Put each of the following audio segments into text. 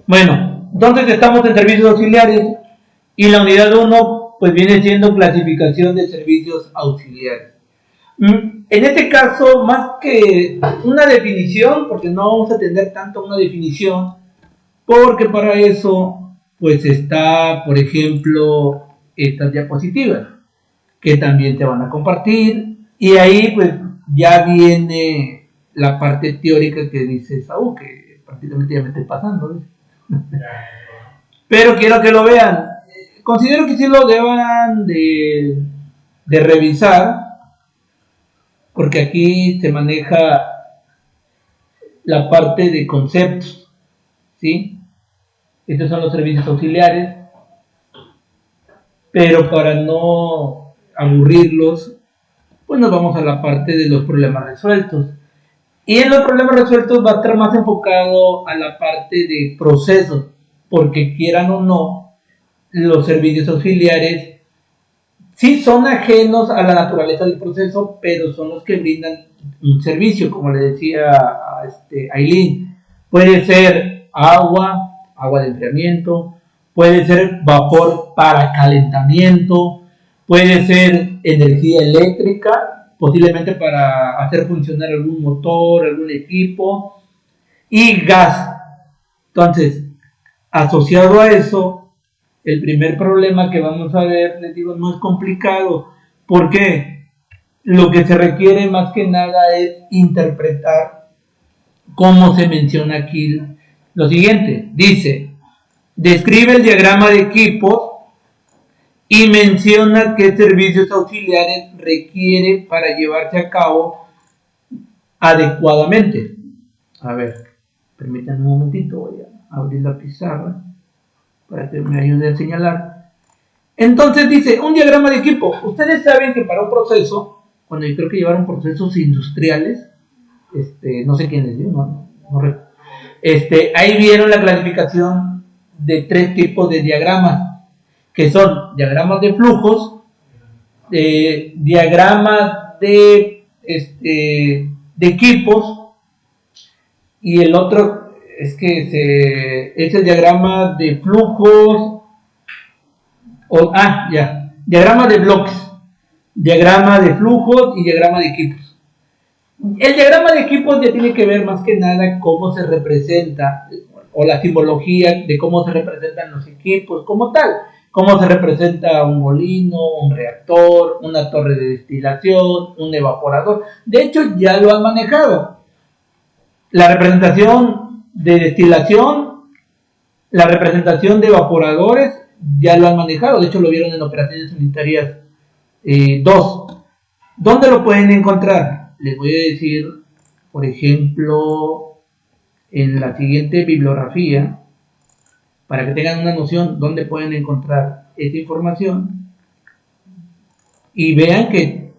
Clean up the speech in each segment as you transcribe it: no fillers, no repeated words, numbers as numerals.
Bueno, entonces estamos en servicios auxiliares y la unidad 1 pues viene siendo clasificación de servicios auxiliares. En este caso, más que una definición, porque no vamos a atender tanto una definición, porque para eso pues está, por ejemplo, estas diapositivas que también te van a compartir, y ahí pues ya viene la parte teórica que dice Saúl, que prácticamente ya me estoy pasando, ¿ves? Pero quiero que lo vean. Considero que sí lo deban de revisar, porque aquí se maneja la parte de conceptos, ¿sí? Estos son los servicios auxiliares, pero para no aburrirlos, pues nos vamos a la parte de los problemas resueltos. Y en los problemas resueltos va a estar más enfocado a la parte de procesos, porque quieran o no, los servicios auxiliares sí son ajenos a la naturaleza del proceso, pero son los que brindan un servicio, como le decía a Aileen. Puede ser agua de enfriamiento, puede ser vapor para calentamiento, puede ser energía eléctrica, posiblemente para hacer funcionar algún motor, algún equipo, y gas. Entonces, asociado a eso, el primer problema que vamos a ver, les digo, no es complicado. ¿Por qué? Lo que se requiere más que nada es interpretar cómo se menciona aquí lo siguiente. Dice, describe el diagrama de equipos y menciona qué servicios auxiliares requiere para llevarse a cabo adecuadamente. A ver, permítanme un momentito, voy a abrir la pizarra para que me ayude a señalar. Entonces dice, un diagrama de equipo. Ustedes saben que para un proceso, cuando yo creo que llevaron procesos industriales, no sé quién les dio, no ahí vieron la clasificación de 3 tipos de diagramas, que son diagramas de flujos, diagramas de equipos, y el otro es que es el diagrama de flujos, diagrama de bloques, diagrama de flujos y diagrama de equipos. El diagrama de equipos ya tiene que ver más que nada cómo se representa, o la simbología de cómo se representan los equipos como tal, cómo se representa un molino, un reactor, una torre de destilación, un evaporador. De hecho ya lo han manejado. La representación de destilación, la representación de evaporadores ya lo han manejado, de hecho lo vieron en operaciones unitarias 2. ¿Dónde lo pueden encontrar? Les voy a decir, por ejemplo, en la siguiente bibliografía, para que tengan una noción dónde pueden encontrar esta información y vean que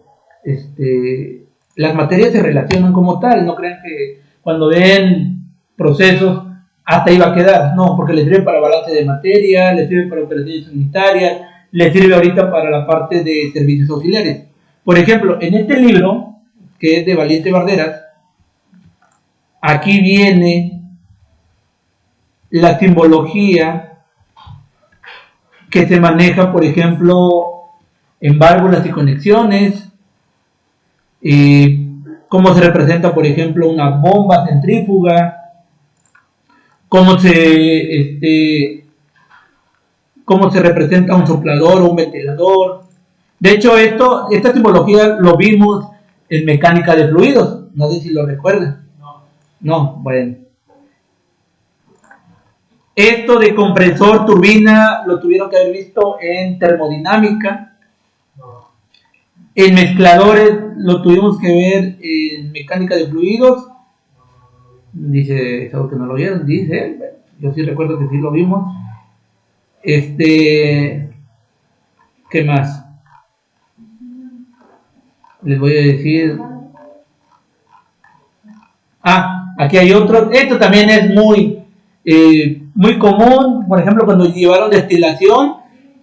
las materias se relacionan como tal. No crean que cuando ven procesos hasta ahí va a quedar, no, porque les sirve para balance de materia, les sirve para operaciones unitarias, les sirve ahorita para la parte de servicios auxiliares. Por ejemplo, en este libro, que es de Valiente Barderas, aquí viene la simbología que se maneja, por ejemplo, en válvulas y conexiones, cómo se representa, por ejemplo, una bomba centrífuga, cómo se representa un soplador o un ventilador. De hecho, esta simbología lo vimos en mecánica de fluidos, no sé si lo recuerdan. No, bueno. Esto de compresor, turbina, lo tuvieron que haber visto en termodinámica. En mezcladores lo tuvimos que ver en mecánica de fluidos. Dice, algo que no lo vieron, dice él. Yo sí recuerdo que sí lo vimos. ¿Qué más? Les voy a decir. Aquí hay otro. Esto también es muy común. Por ejemplo, cuando llevaron destilación,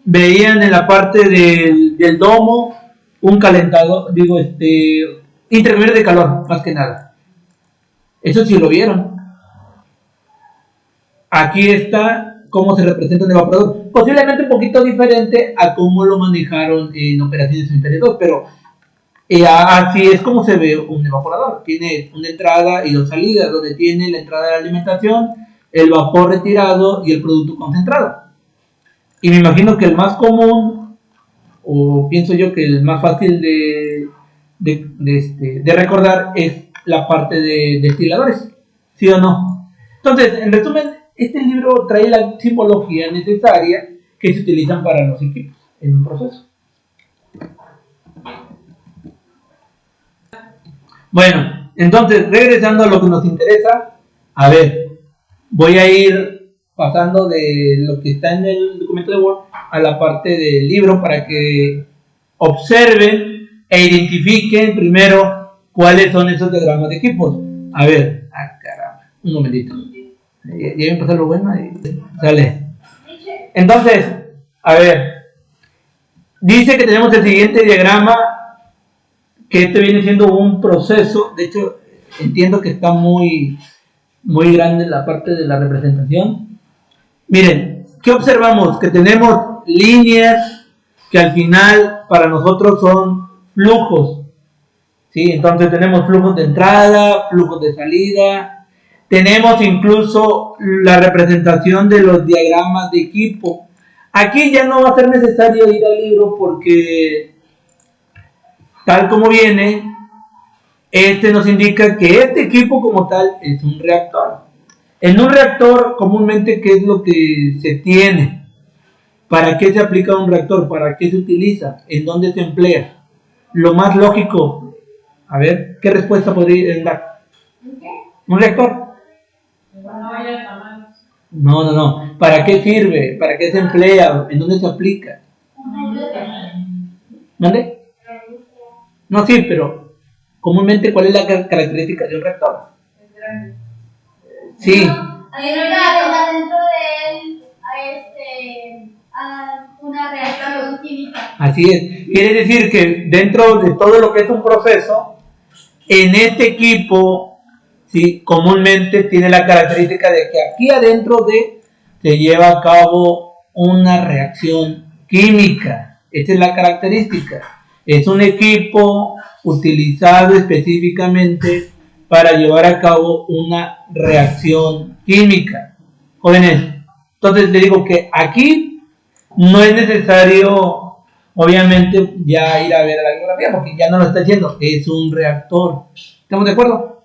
veían en la parte del domo un calentador, intercambiador de calor, más que nada. Eso sí lo vieron. aquí está cómo se representa un evaporador. Posiblemente un poquito diferente a cómo lo manejaron en operaciones unitarias 2, pero así es como se ve un evaporador. Tiene una entrada y dos salidas, donde tiene la entrada de la alimentación, el vapor retirado y el producto concentrado. Y me imagino que el más común, o pienso yo que el más fácil de recordar es la parte de destiladores, ¿sí o no? Entonces, en resumen, este libro trae la simbología necesaria que se utilizan para los equipos en un proceso. Bueno, entonces, regresando a lo que nos interesa, a ver, voy a ir pasando de lo que está en el documento de Word a la parte del libro para que observen e identifiquen primero cuáles son esos diagramas de equipos. A ver, caramba, un momentito. Ya empezó lo bueno y sale. Entonces, a ver, dice que tenemos el siguiente diagrama, que este viene siendo un proceso. De hecho, entiendo que está muy grande la parte de la representación. Miren, ¿qué observamos? Que tenemos líneas que al final para nosotros son flujos, ¿sí? Entonces tenemos flujos de entrada, flujos de salida, tenemos incluso la representación de los diagramas de equipo. Aquí ya no va a ser necesario ir al libro porque tal como viene, este nos indica que este equipo como tal es un reactor. En un reactor, comúnmente, ¿qué es lo que se tiene? ¿Para qué se aplica un reactor? ¿Para qué se utiliza? ¿En dónde se emplea? Lo más lógico, a ver, ¿qué respuesta podría dar? ¿Un reactor? No. ¿Para qué sirve? ¿Para qué se emplea? ¿En dónde se aplica? ¿Dónde? No, sí, pero comúnmente, ¿cuál es la característica de un reactor? Sí. Dentro de él una reacción química. Así es. Quiere decir que dentro de todo lo que es un proceso, en este equipo, sí, comúnmente tiene la característica de que aquí adentro se lleva a cabo una reacción química. Esta es la característica. Es un equipo utilizado específicamente para llevar a cabo una reacción química. Jóvenes, entonces le digo que aquí no es necesario, obviamente, ya ir a ver la bibliografía, porque ya no lo está haciendo, es un reactor. ¿Estamos de acuerdo?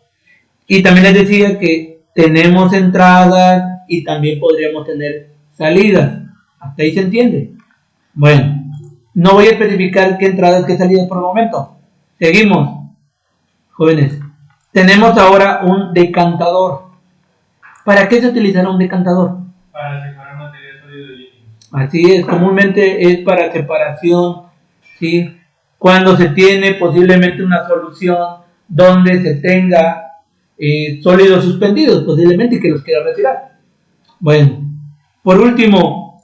Y también les decía que tenemos entradas y también podríamos tener salidas. ¿Hasta ahí se entiende? Bueno, no voy a especificar qué entradas, qué salidas por el momento. Seguimos, jóvenes. Tenemos ahora un decantador. ¿Para qué se utilizará un decantador? Para separar material sólido de líquido. Así es, comúnmente es para separación, ¿sí? Cuando se tiene posiblemente una solución donde se tenga sólidos suspendidos, posiblemente, y que los quiera retirar. Bueno, penúltimo,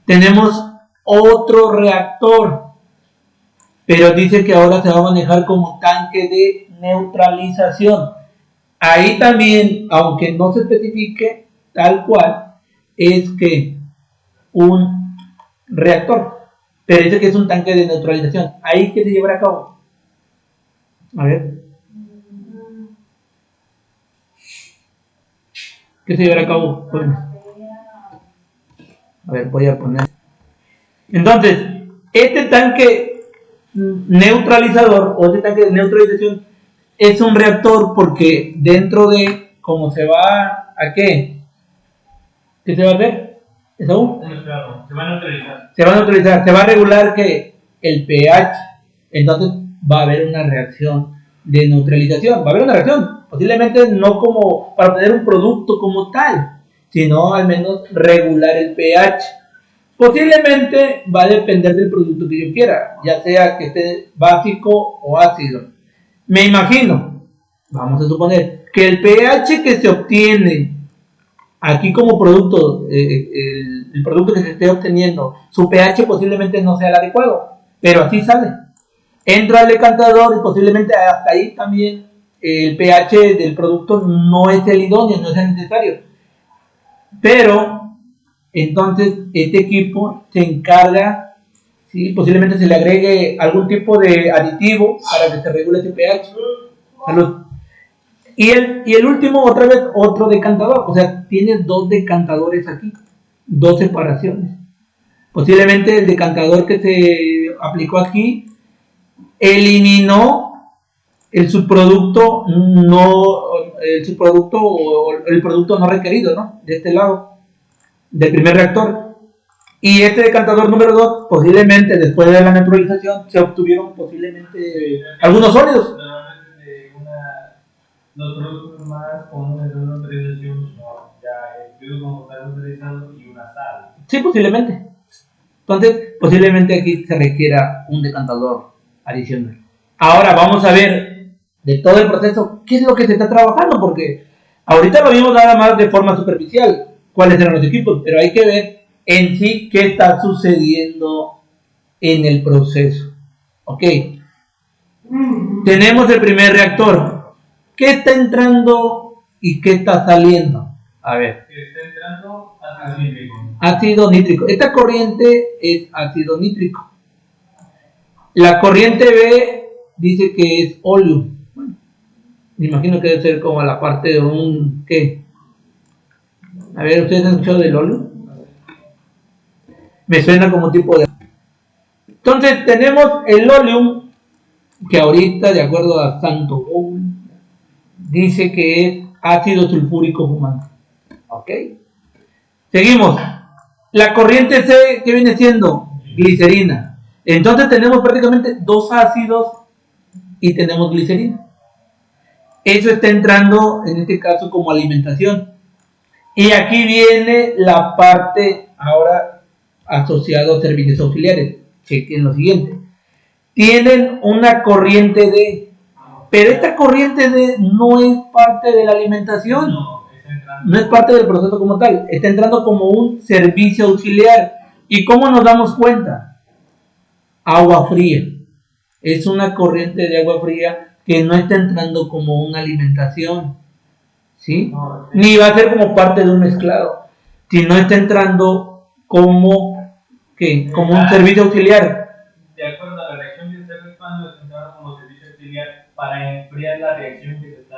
tenemos otro reactor, pero dice que ahora se va a manejar como tanque de neutralización. Ahí también, aunque no se especifique tal cual, es que un reactor, pero dice que es un tanque de neutralización. Ahí, ¿qué se llevará a cabo? A ver. ¿Qué se llevará a cabo? A ver, voy a poner. Entonces, este tanque neutralizador o este tanque de neutralización es un reactor porque dentro de, como se va a qué? ¿Qué se va a hacer? ¿Eso? Se va a neutralizar. Se va a neutralizar, se va a regular que el pH, entonces va a haber una reacción de neutralización, va a haber una reacción, posiblemente no como para obtener un producto como tal, sino al menos regular el pH. Posiblemente va a depender del producto que yo quiera, ya sea que esté básico o ácido. Me imagino, vamos a suponer, que el pH que se obtiene aquí como producto, el producto que se esté obteniendo, su pH posiblemente no sea el adecuado, pero así sale. Entra al decantador y posiblemente hasta ahí también el pH del producto no es el idóneo, no es el necesario. Pero, entonces, este equipo se encarga, ¿sí? Posiblemente se le agregue algún tipo de aditivo para que se regule ese pH. Salud. Y el último, otra vez, otro decantador. O sea, tienes dos decantadores aquí, dos separaciones. Posiblemente el decantador que se aplicó aquí eliminó el subproducto o el producto no requerido, ¿no? De este lado, del primer reactor. Y este decantador número 2, posiblemente después de la neutralización, se obtuvieron posiblemente algunos sólidos. Los productos más comunes de una neutralización son ya el fluido como tal neutralizado y una sal. Sí, posiblemente. Entonces, posiblemente aquí se requiera un decantador adicional. Ahora vamos a ver de todo el proceso qué es lo que se está trabajando, porque ahorita lo vimos nada más de forma superficial, cuáles eran los equipos, pero hay que ver en sí qué está sucediendo en el proceso. Ok. Tenemos el primer reactor. ¿Qué está entrando y qué está saliendo? A ver. Está entrando ácido nítrico. Ácido nítrico. Esta corriente es ácido nítrico. La corriente B dice que es óleo. Bueno, me imagino que debe ser como la parte de un... ¿qué? A ver, ¿ustedes han escuchado del óleo? Me suena como tipo de... Entonces tenemos el oleum, que ahorita, de acuerdo a Santo Bowl, dice que es ácido sulfúrico fumante. ¿Ok? Seguimos. La corriente C, ¿qué viene siendo? Glicerina. Entonces tenemos prácticamente dos ácidos y tenemos glicerina. Eso está entrando, en este caso, como alimentación. Y aquí viene la parte ahora asociada a servicios auxiliares. Chequen lo siguiente. Tienen una corriente D, pero esta corriente D no es parte de la alimentación. No es parte del proceso como tal. Está entrando como un servicio auxiliar. ¿Y cómo nos damos cuenta? Agua fría. Es una corriente de agua fría que no está entrando como una alimentación, ¿sí? Ni va a ser como parte de un mezclado, sino está entrando como, ¿qué? Como un servicio auxiliar. De acuerdo a la reacción que se está efectuando, está entrando como servicio auxiliar para enfriar la reacción que se está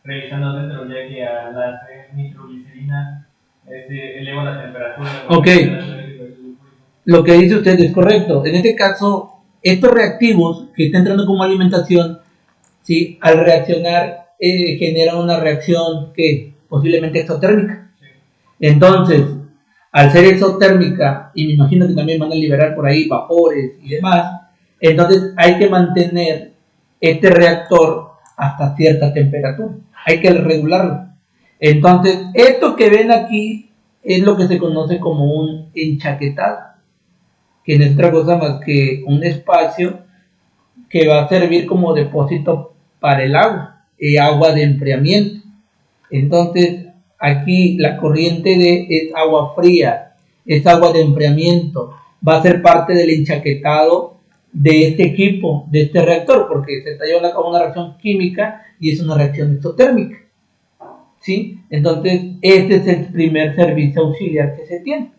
realizando dentro, ya que al hacer nitroglicerina eleva la temperatura. Ok. Lo que dice usted es correcto. En este caso, estos reactivos que están entrando como alimentación, ¿sí? Al reaccionar genera una reacción que posiblemente exotérmica. Sí. Entonces, al ser exotérmica, y me imagino que también van a liberar por ahí vapores y demás, entonces hay que mantener este reactor hasta cierta temperatura. Hay que regularlo. Entonces, esto que ven aquí es lo que se conoce como un enchaquetado, que no es otra cosa más que un espacio que va a servir como depósito para el agua, agua de enfriamiento. Entonces, aquí la corriente de es agua fría, es agua de enfriamiento, va a ser parte del enchaquetado de este equipo, de este reactor, porque se está llevando a cabo una reacción química y es una reacción exotérmica, ¿sí? Entonces, este es el primer servicio auxiliar que se tiene.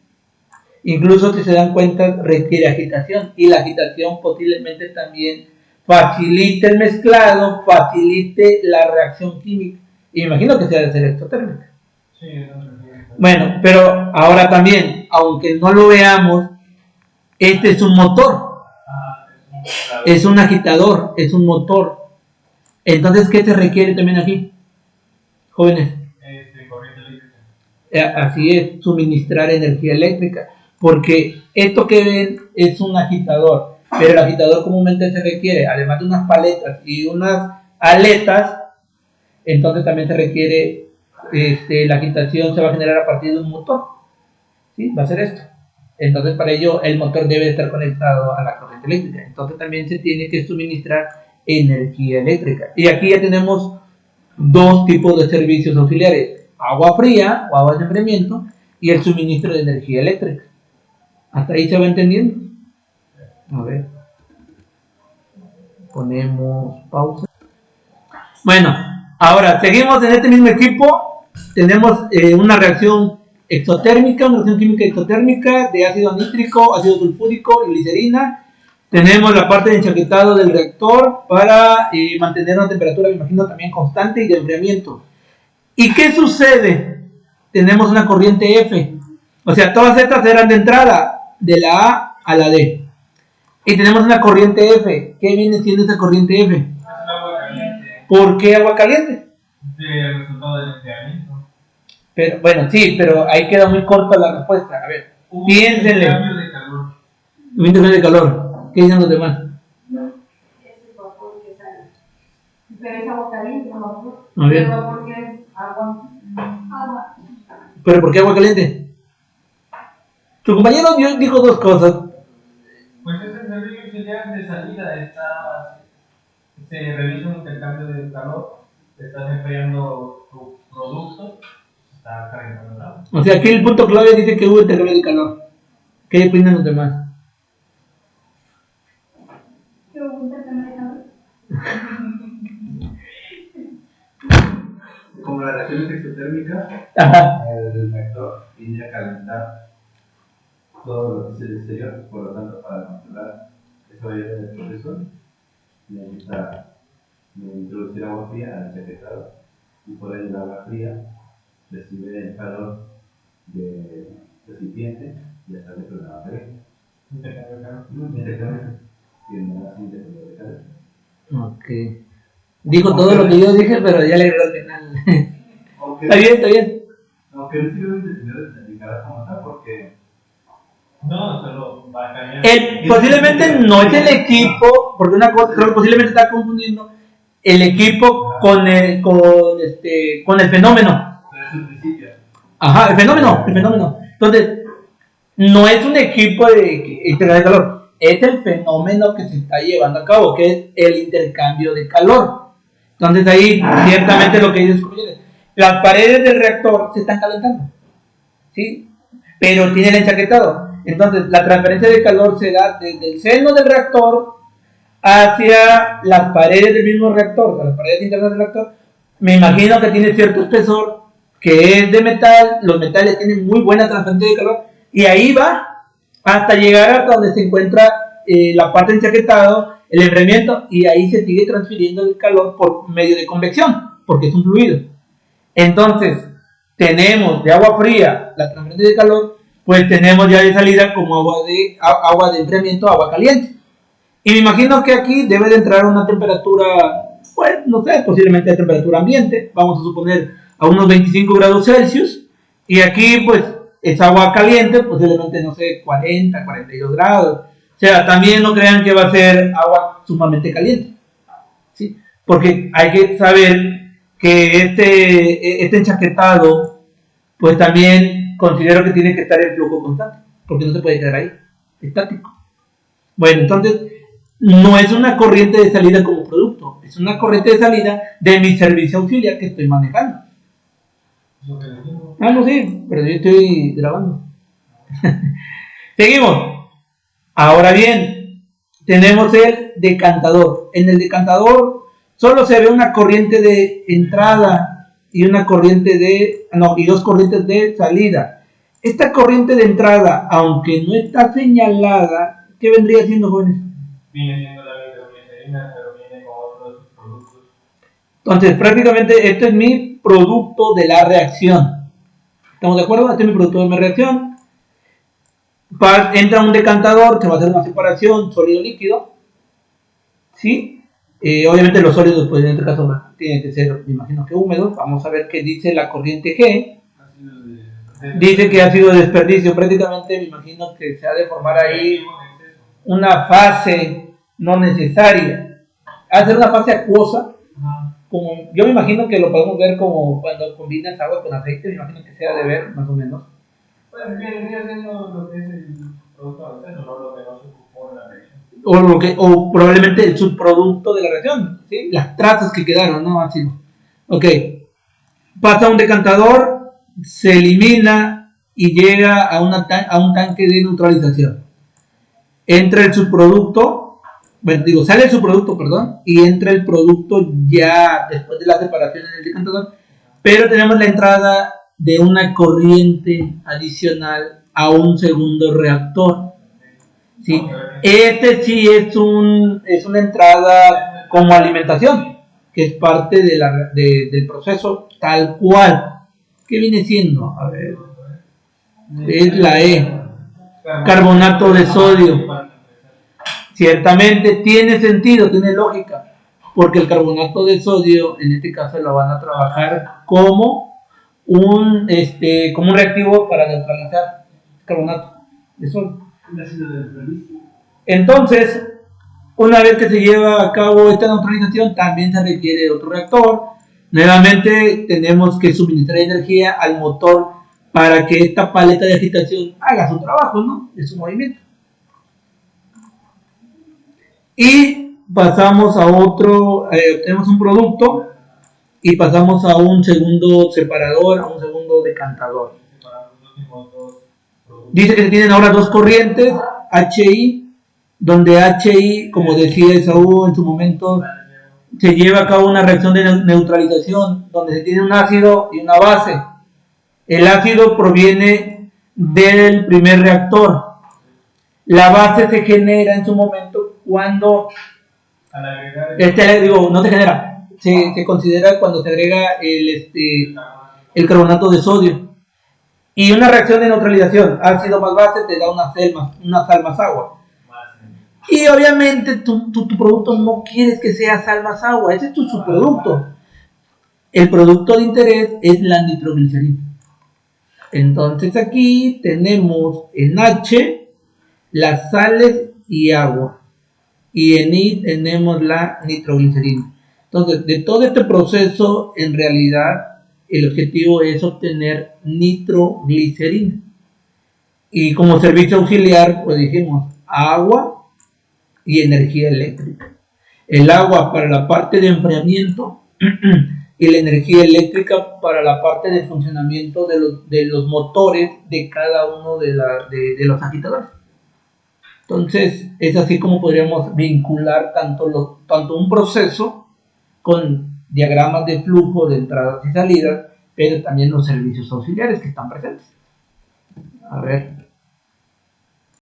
Incluso, si se dan cuenta, requiere agitación, y la agitación posiblemente también facilite el mezclado, facilite la reacción química. Y me imagino que sea de ser exotérmica. Sí, bueno, pero ahora también, aunque no lo veamos, este es un motor. Es un agitador, es un motor. Entonces, ¿qué se requiere también aquí, jóvenes? Corriente eléctrica. Así es, suministrar energía eléctrica. Porque esto que ven es un agitador, pero el agitador comúnmente se requiere, además de unas paletas y unas aletas, entonces también se requiere, la agitación se va a generar a partir de un motor, ¿sí? Va a ser esto. Entonces, para ello el motor debe estar conectado a la corriente eléctrica. Entonces también se tiene que suministrar energía eléctrica. Y aquí ya tenemos dos tipos de servicios auxiliares: agua fría o agua de enfriamiento y el suministro de energía eléctrica. ¿Hasta ahí se va entendiendo? A ver. Ponemos pausa. Bueno, ahora seguimos en este mismo equipo tenemos una reacción exotérmica, una reacción química exotérmica de ácido nítrico, ácido sulfúrico y glicerina. Tenemos la parte de enchaquetado del reactor para mantener una temperatura, me imagino, también constante y de enfriamiento. ¿Y qué sucede? Tenemos una corriente F. O sea, todas estas eran de entrada, de la A a la D. Y tenemos una corriente F. ¿Qué viene siendo esa corriente F? Es el agua caliente. ¿Por qué agua caliente? El resultado del enfriamiento. Pero, bueno, sí, pero ahí queda muy corta la respuesta. A ver, piénsenle. Un cambio de calor. Un intercambio de calor. ¿Qué dicen los demás? Es el vapor que sale. Pero es agua caliente, no vapor. A ver. El vapor que es agua. Agua. ¿Pero por qué agua caliente? Tu compañero dijo dos cosas. Pues es el servicio auxiliar de salida. Se revisa un intercambio de calor. Estás enfriando tu producto. Está calentando el agua. O sea, aquí el punto clave dice que hubo intercambio de calor. ¿Qué opinan los demás? ¿Qué pregunta también sabes? Como la reacción es exotérmica, Ajá. el reactor viene a calentar todo lo que es el exterior, por lo tanto, para controlar esa variedad del proceso, necesita introducir agua fría al enchaquetado y por ahí el agua fría recibe el calor del recipiente y hasta dentro de la agua caliente. Intercambio de calor. Intercambio tiene así intercambio de calor. Ok. Dijo todo lo que yo dije, pero ya le agregó al final. Aunque Está bien, está bien. aunque no sirve de explicar como está, porque No, solo va a cambiar. Posiblemente no es el equipo, porque una cosa, creo que posiblemente está confundiendo el equipo con el fenómeno. pero es un principio. Ajá, el fenómeno. Entonces, no es un equipo de intercambio de calor, es el fenómeno que se está llevando a cabo, que es el intercambio de calor. Entonces ahí, ciertamente lo que ellos descubrieron, las paredes del reactor se están calentando, ¿sí? Pero tiene el enchaquetado. Entonces, la transferencia de calor se da desde el seno del reactor hacia las paredes del mismo reactor, a las paredes internas del reactor. Me imagino que tiene cierto espesor, que es de metal, los metales tienen muy buena transferencia de calor, y ahí va hasta llegar hasta donde se encuentra la parte de enchaquetado, el enfriamiento, y ahí se sigue transfiriendo el calor por medio de convección, porque es un fluido. Entonces, tenemos de agua fría la transferencia de calor, pues tenemos ya de salida como agua de enfriamiento, agua caliente. Y me imagino que aquí debe de entrar a una temperatura, pues no sé, posiblemente de temperatura ambiente, vamos a suponer a unos 25 grados Celsius, y aquí pues es agua caliente, posiblemente no sé, 40, 42 grados. O sea, también no crean que va a ser agua sumamente caliente, ¿sí? Porque hay que saber que este enchaquetado, pues también considero que tiene que estar en flujo constante, porque no se puede quedar ahí, estático. Bueno, entonces, no es una corriente de salida como producto, es una corriente de salida de mi servicio auxiliar que estoy manejando. Lo que decimos. Ah, no, sí, pero yo estoy grabando. Seguimos. Ahora bien, tenemos el decantador. En el decantador solo se ve una corriente de entrada y una corriente y dos corrientes de salida. Esta corriente de entrada, aunque no está señalada, ¿qué vendría siendo, jóvenes? Viene siendo la nitroglicerina, pero viene con otros productos. Entonces, prácticamente esto es mi producto de la reacción. ¿Estamos de acuerdo? Este es mi producto de mi reacción. Entra un decantador que va a hacer una separación sólido-líquido. ¿Sí? Obviamente los sólidos, pues en este caso tienen que ser, me imagino que húmedos. Vamos a ver qué dice la corriente G. Dice que ha sido desperdicio. Prácticamente me imagino que se ha de formar ahí una fase no necesaria. Hacer una fase acuosa. Como, yo me imagino que lo podemos ver como cuando combinas agua con aceite. Me imagino que se ha de ver más o menos. Pues vendría siendo lo que es el producto de acceso, no lo que no se ocupó en la reacción. O probablemente el subproducto de la reacción, ¿sí? Las trazas que quedaron, ¿no? Así. Ok. Pasa a un decantador, se elimina y llega a un tanque de neutralización. Entra el subproducto, sale el subproducto, perdón, y entra el producto ya después de la separación en el decantador pero tenemos la entrada de una corriente adicional a un segundo reactor. ¿Sí? Este sí es una entrada como alimentación, que es parte del proceso tal cual. ¿Qué viene siendo? A ver, es la E, carbonato de sodio. Ciertamente tiene sentido, tiene lógica, porque el carbonato de sodio, en este caso, lo van a trabajar como un reactivo para neutralizar carbonato de sodio. Entonces, una vez que se lleva a cabo esta neutralización, también se requiere otro reactor. Nuevamente tenemos que suministrar energía al motor para que esta paleta de agitación haga su trabajo, ¿no? De su movimiento. Y pasamos a otro, tenemos un producto y pasamos a un segundo separador, a un segundo decantador. Dice que se tienen ahora dos corrientes, HI, donde HI, como decía Esaú en su momento, se lleva a cabo una reacción de neutralización, donde se tiene un ácido y una base. El ácido proviene del primer reactor. La base se genera en su momento cuando no se genera, se considera cuando se agrega el carbonato de sodio. Y una reacción de neutralización, ácido más base, te da una sal más agua. Y obviamente tu producto no quieres que sea sal más agua, ese es tu subproducto. El producto de interés es la nitroglicerina. Entonces aquí tenemos en H las sales y agua. Y en I tenemos la nitroglicerina. Entonces, de todo este proceso, en realidad, el objetivo es obtener nitroglicerina. Y como servicio auxiliar, pues dijimos agua y energía eléctrica. El agua para la parte de enfriamiento y la energía eléctrica para la parte de funcionamiento de los motores de cada uno de los agitadores. Entonces, es así como podríamos vincular tanto un proceso con diagramas de flujo de entradas y salidas, pero también los servicios auxiliares que están presentes. A ver.